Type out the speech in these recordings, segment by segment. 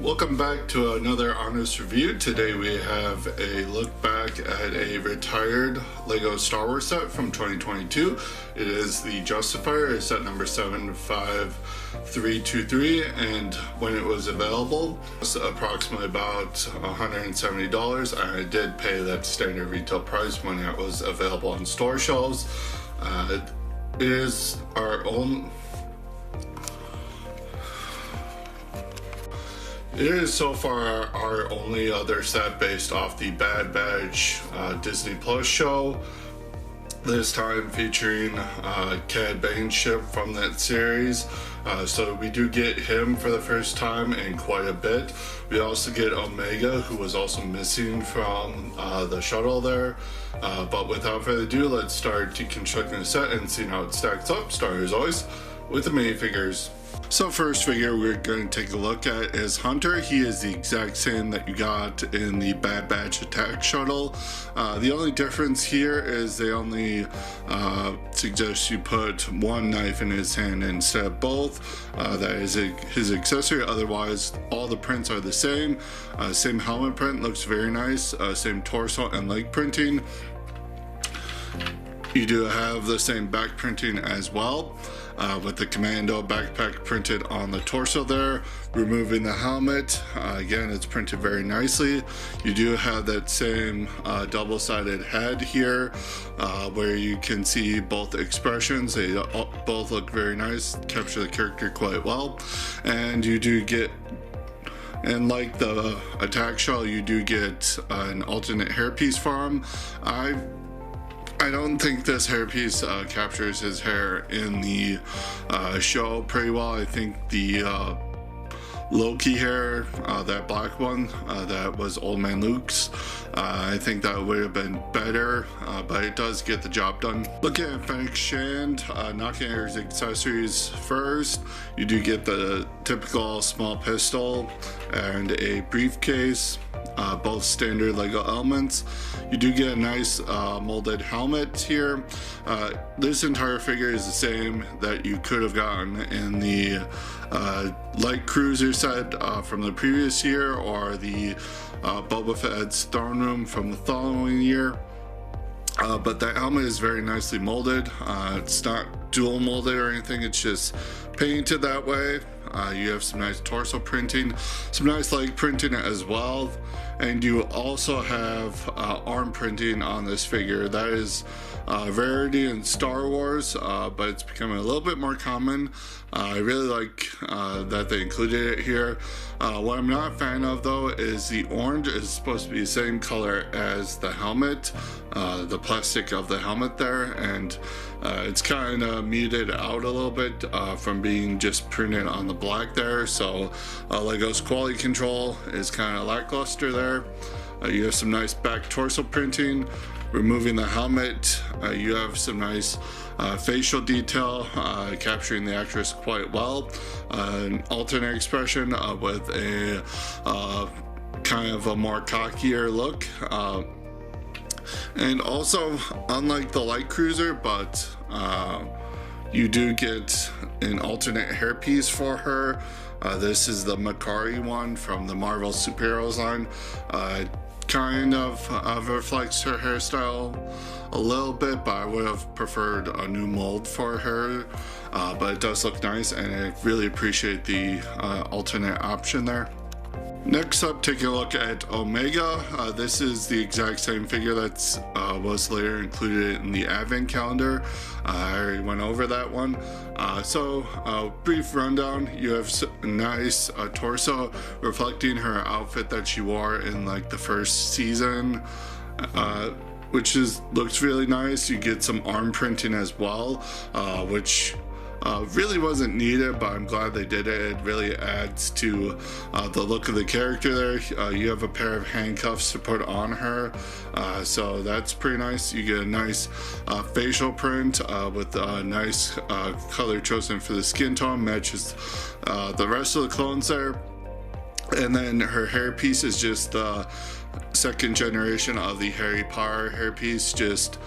Welcome back to another honest review. Today we have a look back at a retired LEGO Star Wars set from 2022. It is the Justifier, set number 75323, and when it was available, it was approximately about $170. I did pay that standard retail price when it was available on store shelves. It is our own. It is so far our only other set based off the Bad Batch Disney Plus show. This time featuring Cad Bane's ship from that series. So we do get him for the first time in quite a bit. We also get Omega, who was also missing from the shuttle there. But without further ado, let's start deconstructing the set and seeing how it stacks up. Starting as always with the minifigures. So first figure we're going to take a look at is Hunter. He is the exact same that you got in the Bad Batch attack shuttle. The only difference here is they only suggest you put one knife in his hand instead of both. That is his accessory. Otherwise, all the prints are the same. Same helmet print, looks very nice. Same torso and leg printing. You do have the same back printing as well, with the Commando backpack printed on the torso there. Removing the helmet, again, it's printed very nicely. You do have that same double-sided head here, where you can see both expressions. They both look very nice, capture the character quite well. And you do get, and like the attack shell, you do get an alternate hairpiece for him. I don't think this hairpiece captures his hair in the show pretty well. I think the Loki hair, that black one, that was Old Man Luke's, I think that would have been better, but it does get the job done. Looking at Fennec Shand, knocking at his accessories first, you do get the typical small pistol and a briefcase. Both standard LEGO elements. You do get a nice molded helmet here. This entire figure is the same that you could have gotten in the light cruiser set from the previous year, or the Boba Fett's throne room from the following year. But that helmet is very nicely molded. It's not dual molded or anything, it's just painted that way. You have some nice torso printing, some nice leg printing as well, and you also have arm printing on this figure. That is a rarity in Star Wars, but it's becoming a little bit more common. I really like that they included it here. What I'm not a fan of though is the orange is supposed to be the same color as the helmet, the plastic of the helmet there, and it's kind of muted out a little bit from being just printed on the black there. So LEGO's quality control is kind of lackluster there. You have some nice back torso printing. Removing the helmet, you have some nice facial detail, capturing the actress quite well. An alternate expression with a kind of a more cockier look. And also, unlike the light cruiser, but you do get an alternate hairpiece for her. This is the Makari one from the Marvel Superheroes line. Kind of reflects her hairstyle a little bit, but I would have preferred a new mold for her. But it does look nice, and I really appreciate the alternate option there. Next up, taking a look at Omega. This is the exact same figure that was later included in the Advent calendar. I already went over that one. So, brief rundown. You have a nice torso reflecting her outfit that she wore in like the first season, which looks really nice. You get some arm printing as well, which really wasn't needed, but I'm glad they did it. It really adds to the look of the character there. You have a pair of handcuffs to put on her, so that's pretty nice. You get a nice facial print with a nice color chosen for the skin tone, matches the rest of the clones there. And then her hairpiece is just the second generation of the Harry Potter hairpiece, just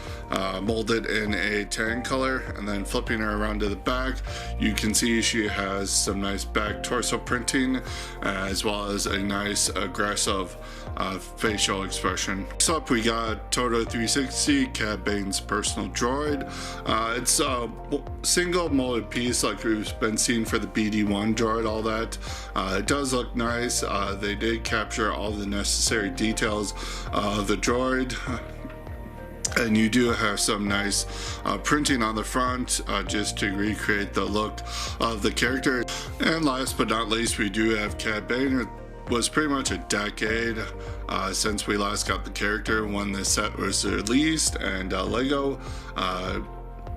molded in a tan color. And then flipping her around to the back, you can see she has some nice back torso printing, as well as a nice aggressive facial expression. Next up, we got Toto 360, Cad Bane's personal droid. It's a single molded piece like we've been seeing for the BD1 droid, all that. It does look nice. They did capture all the necessary details of the droid. And you do have some nice printing on the front, just to recreate the look of the character. And last but not least, we do have Cad Bane. It was pretty much a decade since we last got the character when the set was released, and Lego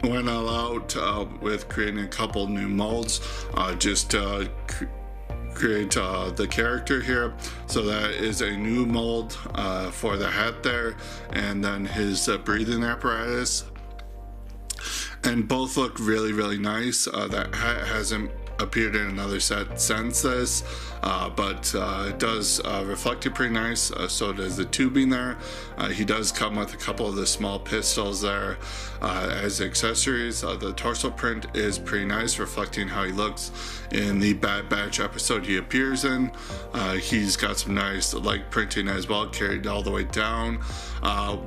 went all out with creating a couple new molds just to create the character here. So that is a new mold for the hat there, and then his breathing apparatus, and both look really nice. That hat hasn't appeared in another set since this, but it does reflect it pretty nice. So does the tubing there. He does come with a couple of the small pistols there as accessories. The torso print is pretty nice, reflecting how he looks in the Bad Batch episode he appears in. He's got some nice leg printing as well, carried all the way down.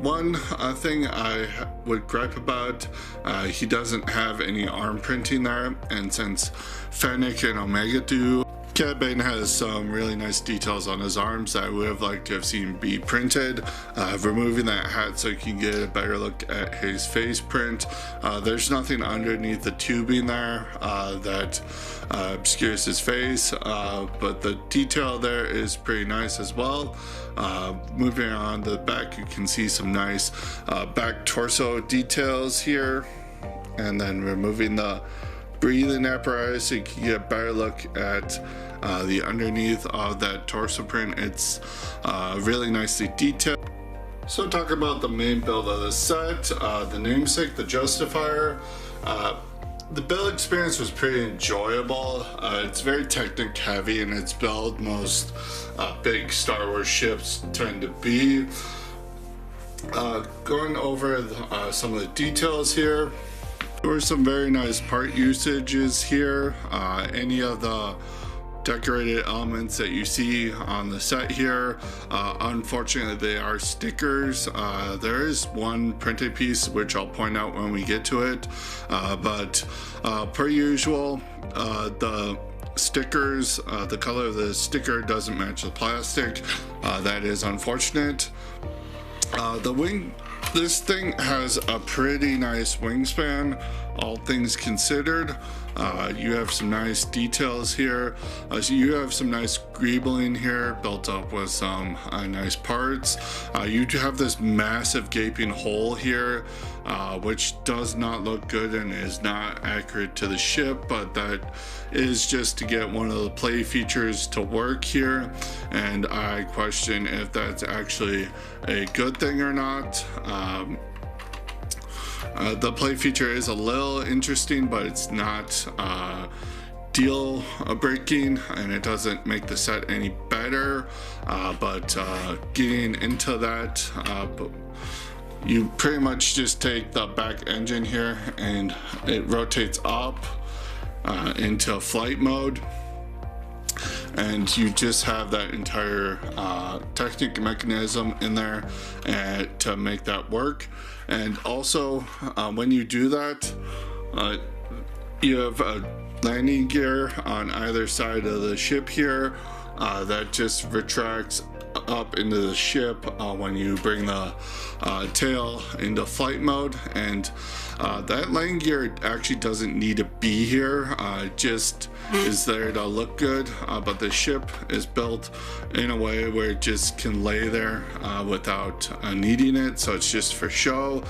One thing I would gripe about, he doesn't have any arm printing there, and since Fennec and Omega do, Cad Bane has some really nice details on his arms that I would have liked to have seen be printed. Removing that hat so you can get a better look at his face print. There's nothing underneath the tubing there that obscures his face, but the detail there is pretty nice as well. Moving on to the back, you can see some nice back torso details here, and then removing the breathing apparatus so you can get a better look at the underneath of that torso print. It's really nicely detailed. So talk about the main build of the set, the namesake, the Justifier. The build experience was pretty enjoyable. It's very technic heavy in its build. Most big Star Wars ships tend to be. Going over some of the details here. There were some very nice part usages here. Any of the decorated elements that you see on the set here, unfortunately they are stickers. There is one printed piece which I'll point out when we get to it, but per usual, the stickers, the color of the sticker doesn't match the plastic. That is unfortunate. This thing has a pretty nice wingspan, all things considered. You have some nice details here. So you have some nice greebling here built up with some nice parts. You do have this massive gaping hole here, which does not look good and is not accurate to the ship, but that is just to get one of the play features to work here, and I question if that's actually a good thing or not. The play feature is a little interesting, but it's not deal breaking, and it doesn't make the set any better. But getting into that, you pretty much just take the back engine here and it rotates up into flight mode, and you just have that entire Technic mechanism in there to make that work. And also when you do that, you have a landing gear on either side of the ship here that just retracts up into the ship when you bring the tail into flight mode, and that landing gear actually doesn't need to be here. It just is there to look good, but the ship is built in a way where it just can lay there without needing it, so it's just for show.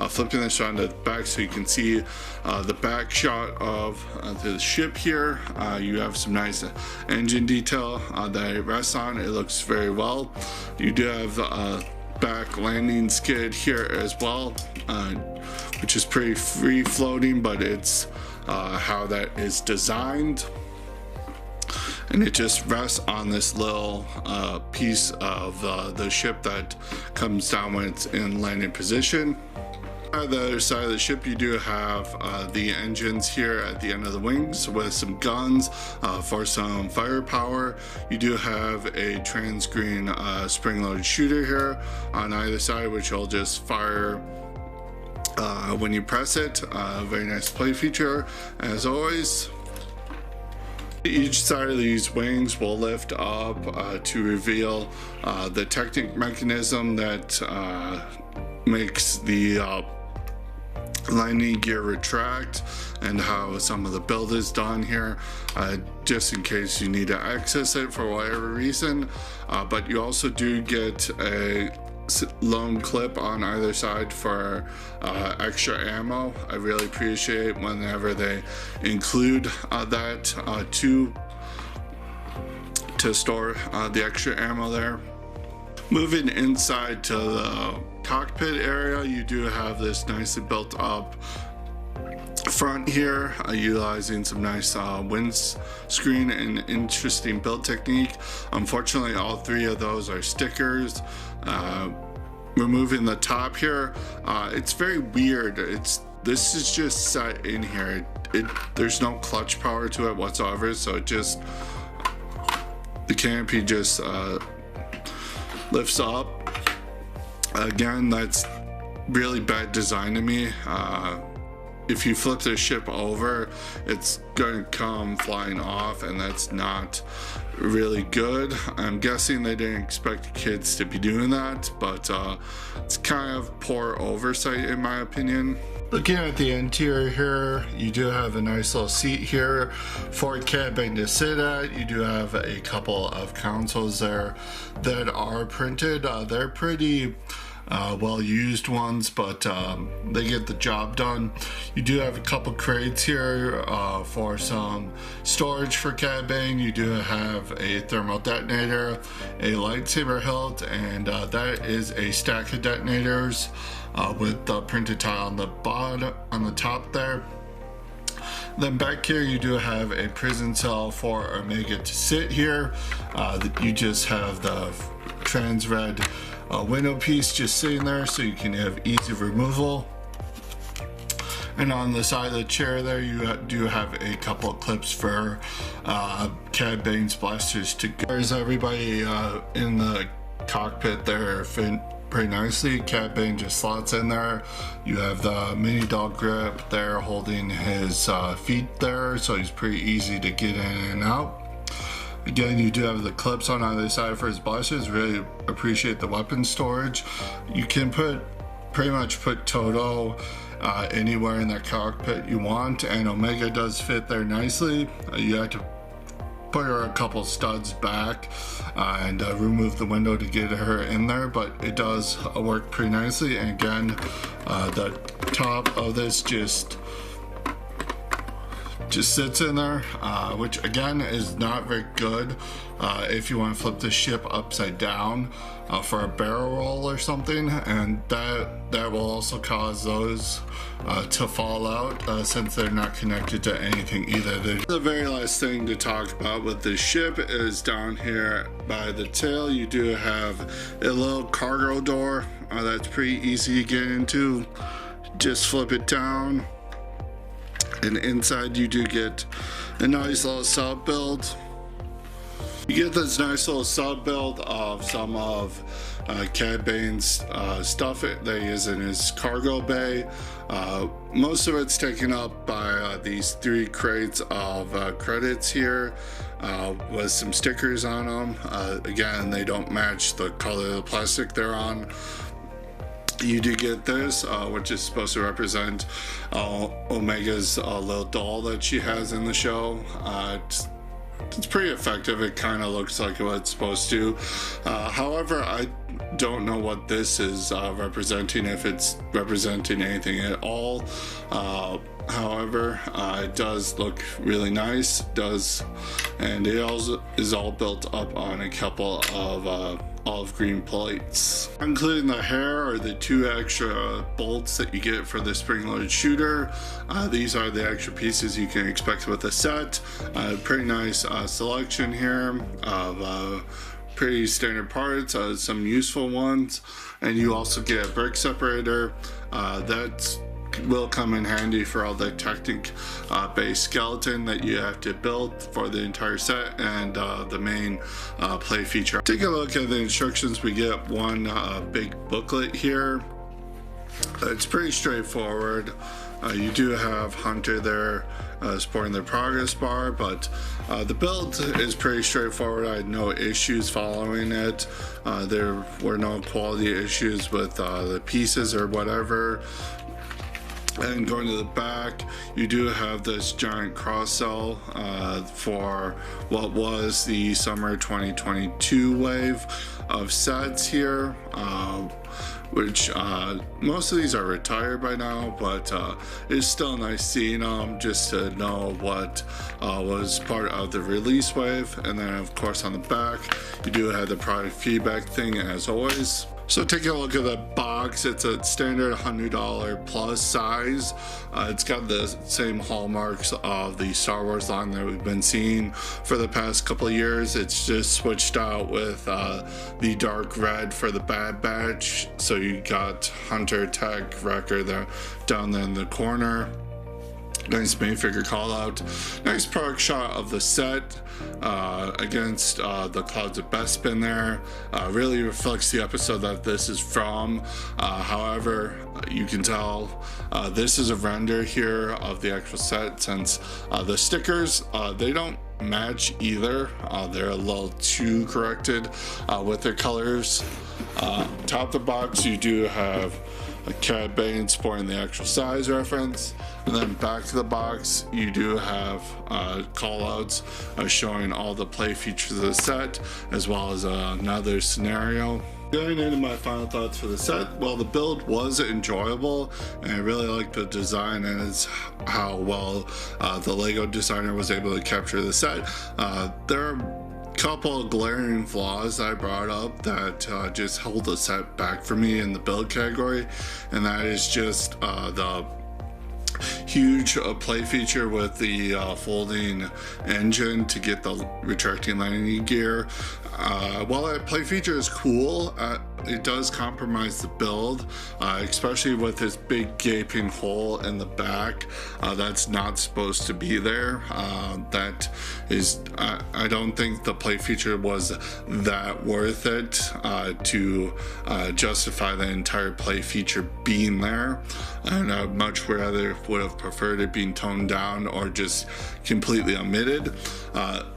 Flipping this around to the back so you can see the back shot of the ship here. You have some nice engine detail that it rests on. It looks very well. You do have the back landing skid here as well, which is pretty free floating, but it's how that is designed. and it just rests on this little piece of the ship that comes down when it's in landing position. On the other side of the ship, you do have the engines here at the end of the wings with some guns for some firepower. You do have a trans-green spring-loaded shooter here on either side, which will just fire when you press it. Very nice play feature, as always. Each side of these wings will lift up to reveal the Technic mechanism that makes the landing gear retract, and how some of the build is done here, just in case you need to access it for whatever reason. But you also do get a lone clip on either side for extra ammo. I really appreciate whenever they include that to store the extra ammo there. Moving inside to the cockpit area, you do have this nicely built up front here, utilizing some nice windscreen and interesting build technique. Unfortunately, all three of those are stickers. Removing the top here, it's very weird. This is just set in here. There's no clutch power to it whatsoever, so it just, the canopy just lifts up. Again, that's really bad design to me. If you flip the ship over, it's going to come flying off, and that's not really good. I'm guessing they didn't expect kids to be doing that, but it's kind of poor oversight in my opinion. Looking at the interior here, you do have a nice little seat here for cabin to sit at. You do have a couple of consoles there that are printed. They're pretty well used ones, but they get the job done. You do have a couple crates here for some storage for cabin. You do have a thermal detonator, a lightsaber hilt, and that is a stack of detonators with the printed tile on the bottom, on the top there. Then back here you do have a prison cell for Omega to sit here. You just have the trans red window piece just sitting there, so you can have easy removal. And on the side of the chair there, you do have a couple of clips for Cad Bane's blasters to go. There's everybody in the cockpit there fit pretty nicely. Cad Bane just slots in there. You have the mini dog grip there holding his feet there, so he's pretty easy to get in and out. Again, you do have the clips on either side for his blasters. Really appreciate the weapon storage. You can pretty much put Toto anywhere in that cockpit you want, and Omega does fit there nicely. You have to put her a couple studs back and remove the window to get her in there, but it does work pretty nicely. And again, the top of this just sits in there, which again is not very good if you want to flip the ship upside down for a barrel roll or something, and that will also cause those to fall out since they're not connected to anything either. The very last thing to talk about with this ship is down here by the tail. You do have a little cargo door that's pretty easy to get into. Just flip it down, and inside you do get a nice little sub build. You get this nice little sub build of some of Cad Bane's stuff that he is in his cargo bay. Most of it's taken up by these three crates of credits here with some stickers on them. Again, they don't match the color of the plastic they're on. You do get this, which is supposed to represent Omega's little doll that she has in the show. It's pretty effective. It kind of looks like what it's supposed to. However, I don't know what this is representing, if it's representing anything at all. However, it does look really nice, and it also is all built up on a couple of olive green plates. Including the hair are the 2 extra bolts that you get for the spring-loaded shooter. These are the extra pieces you can expect with the set. Pretty nice selection here of pretty standard parts, some useful ones, and you also get a brick separator that will come in handy for all the Technic based skeleton that you have to build for the entire set and the main play feature. Take a look at the instructions. We get one big booklet here. It's pretty straightforward. You do have Hunter there supporting the progress bar, but the build is pretty straightforward. I had no issues following it. There were no quality issues with the pieces or whatever. And going to the back, you do have this giant cross sell for what was the summer 2022 wave of sets here, which most of these are retired by now, but it's still nice seeing them just to know what was part of the release wave. And then of course on the back, you do have the product feedback thing as always. So taking a look at the box, it's a standard $100 plus size. It's got the same hallmarks of the Star Wars line that we've been seeing for the past couple of years. It's just switched out with the dark red for the Bad Batch. So you got Hunter, Tech, Wrecker there down there in the corner. Nice minifigure call out. Nice product shot of the set against the clouds of Bespin there. Really reflects the episode that this is from. However, you can tell this is a render here of the actual set, since the stickers, they don't match either. They're a little too corrected with their colors. Top of the box, you do have a Cad Bane supporting the actual size reference, and then back to the box you do have callouts showing all the play features of the set, as well as another scenario. Going into my final thoughts for the set, well, the build was enjoyable, and I really liked the design, and it's how well the Lego designer was able to capture the set. There are couple of glaring flaws I brought up that just hold the set back for me in the build category, and that is just the huge play feature with the folding engine to get the retracting landing gear. While that play feature is cool, it does compromise the build, especially with this big gaping hole in the back that's not supposed to be there. That is, I don't think the play feature was that worth it to justify the entire play feature being there, and I much rather would have preferred it being toned down or just completely omitted.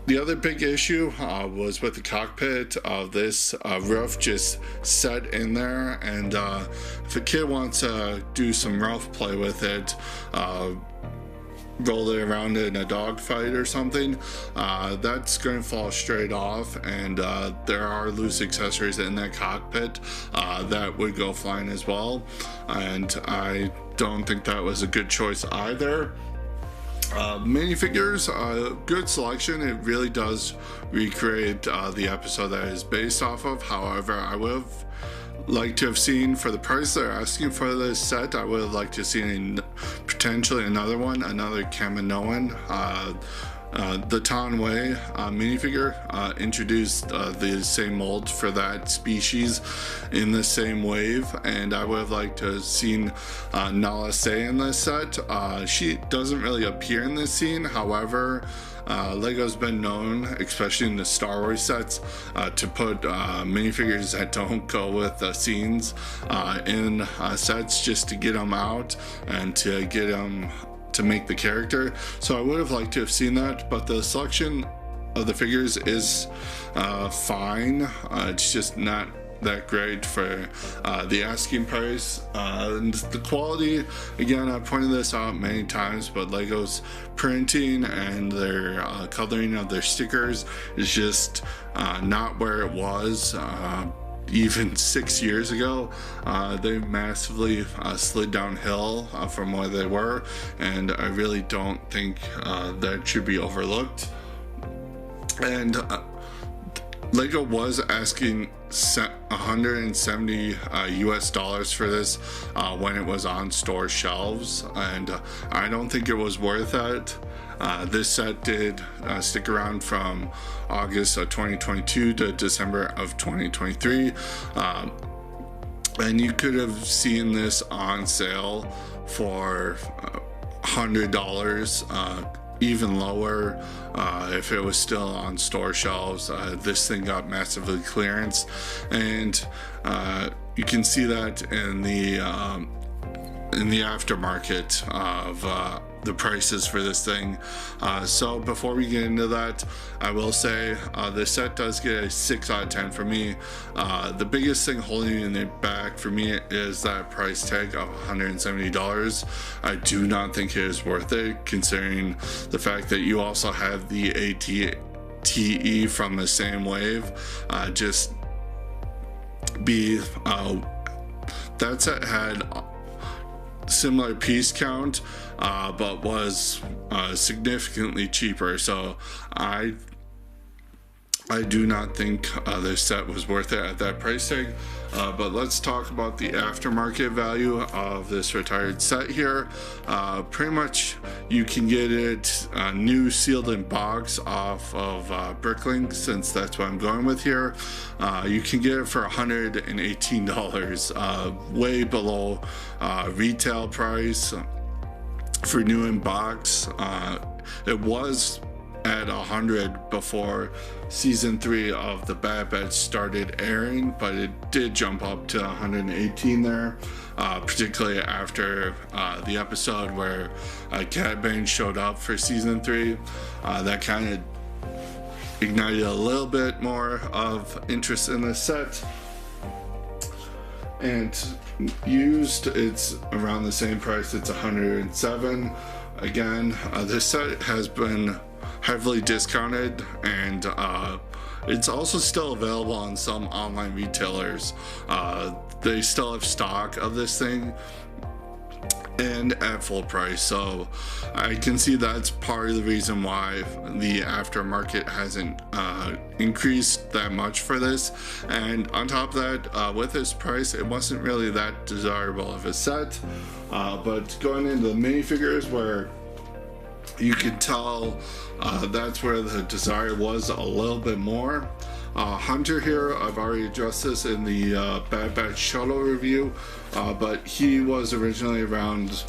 The other big issue was with the cockpit of this roof just set in there, and if a kid wants to do some rough play with it, roll it around in a dogfight or something, that's going to fall straight off, and there are loose accessories in that cockpit that would go flying as well, and I don't think that was a good choice either. Minifigures, good selection. It really does recreate the episode that it is based off of. However, I would have liked to have seen, for the price they're asking for this set, I would have liked to have seen potentially another one, another Kaminoan. The Tanway minifigure introduced the same mold for that species in the same wave, and I would have liked to have seen Nala Se in this set. She doesn't really appear in this scene, however, Lego's been known, especially in the Star Wars sets, to put minifigures that don't go with the scenes in sets just to get them out and to get them to make the character. So I would have liked to have seen that, but the selection of the figures is fine. It's just not that great for the asking price, and the quality, again, I've pointed this out many times, but Lego's printing and their coloring of their stickers is just not where it was. even 6 years ago. They massively slid downhill from where they were, and I really don't think that should be overlooked. And Lego was asking $170 US for this when it was on store shelves, and I don't think it was worth that. This set did stick around from August of 2022 to December of 2023, and you could have seen this on sale for $100, even lower if it was still on store shelves. This thing got massively clearance, and you can see that in the aftermarket of the prices for this thing. So before we get into that, I will say this set does get a 6 out of 10 for me. The biggest thing holding it back for me is that price tag of $170. I do not think it is worth it, considering the fact that you also have the ATE from the same wave. That set had similar piece count, but was significantly cheaper. So I do not think this set was worth it at that price tag. But let's talk about the aftermarket value of this retired set here. Pretty much you can get it new, sealed in box off of Bricklink, since that's what I'm going with here. You can get it for $118, way below retail price for new in box. It was at 100 before season 3 of the Bad Batch started airing, but it did jump up to 118 there, particularly after the episode where Cad Bane showed up for season 3. That kind of ignited a little bit more of interest in the set. And used, it's around the same price. It's 107. Again, this set has been heavily discounted, and it's also still available on some online retailers. They still have stock of this thing and at full price, so I can see that's part of the reason why the aftermarket hasn't increased that much for this. And on top of that, with this price, it wasn't really that desirable of a set. But going into the minifigures, where you can tell that's where the desire was a little bit more. Hunter here, I've already addressed this in the Bad Batch Shuttle review, but he was originally around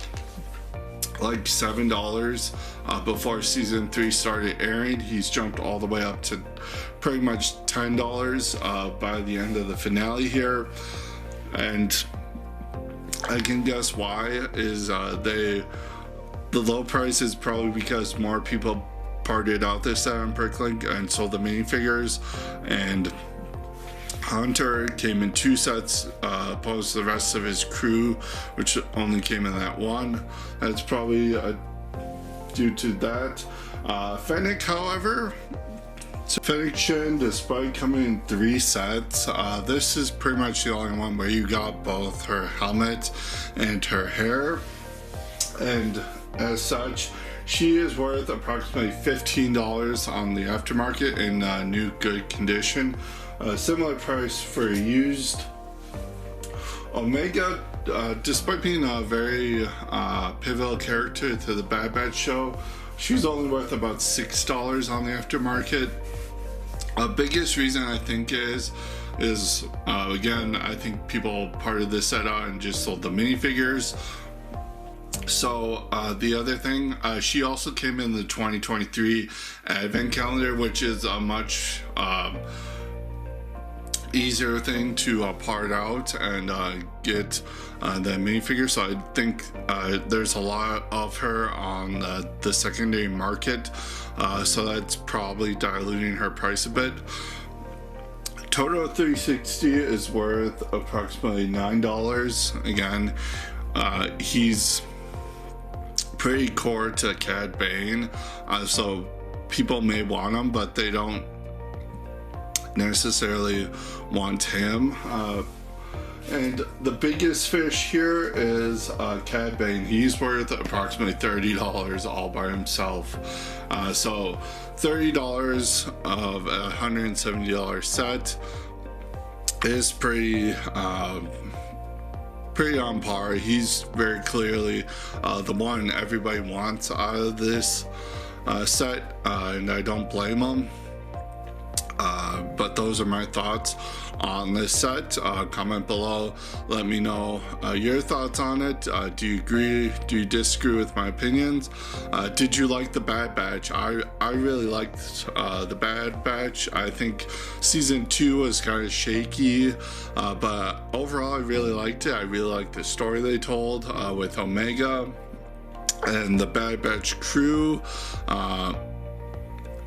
like $7 before season 3 started airing. He's jumped all the way up to pretty much $10 by the end of the finale here, and I can guess why is the low price is probably because more people parted out this set on Bricklink and sold the minifigures, and Hunter came in 2 sets opposed to the rest of his crew, which only came in that one. That's probably due to that. Fennec, however, Fennec Shin, despite coming in 3 sets, this is pretty much the only one where you got both her helmet and her hair, and as such, she is worth approximately $15 on the aftermarket in new good condition. Similar price for used. Omega, despite being a very pivotal character to the Bad Batch show, she's only worth about $6 on the aftermarket. Biggest reason I think is again, I think people parted this set out and just sold the minifigures. So the other thing, she also came in the 2023 advent calendar, which is a much easier thing to part out and get the minifigure. So I think there's a lot of her on the secondary market, so that's probably diluting her price a bit. Toto 360 is worth approximately $9. Again, he's pretty core to Cad Bane, so people may want him, but they don't necessarily want him. And the biggest fish here is Cad Bane. He's worth approximately $30 all by himself. So $30 of a $170 set is pretty on par. He's very clearly the one everybody wants out of this set, and I don't blame them. But those are my thoughts on this set. Comment below, let me know your thoughts on it. Do you agree? Do you disagree with my opinions? Did you like the Bad Batch? I really liked the Bad Batch. I think season 2 was kind of shaky, but overall I really liked it. I really liked the story they told with Omega and the Bad Batch crew.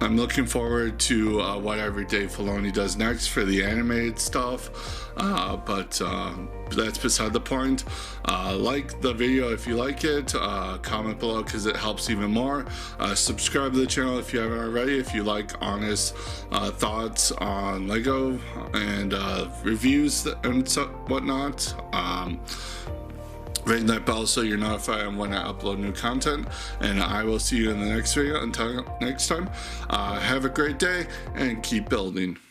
I'm looking forward to whatever Dave Filoni does next for the animated stuff, but that's beside the point. Like the video if you like it, comment below because it helps even more. Subscribe to the channel if you haven't already, if you like honest thoughts on Lego and reviews and whatnot. Ring that bell so you're notified when I upload new content, and I will see you in the next video. Until next time, have a great day and keep building.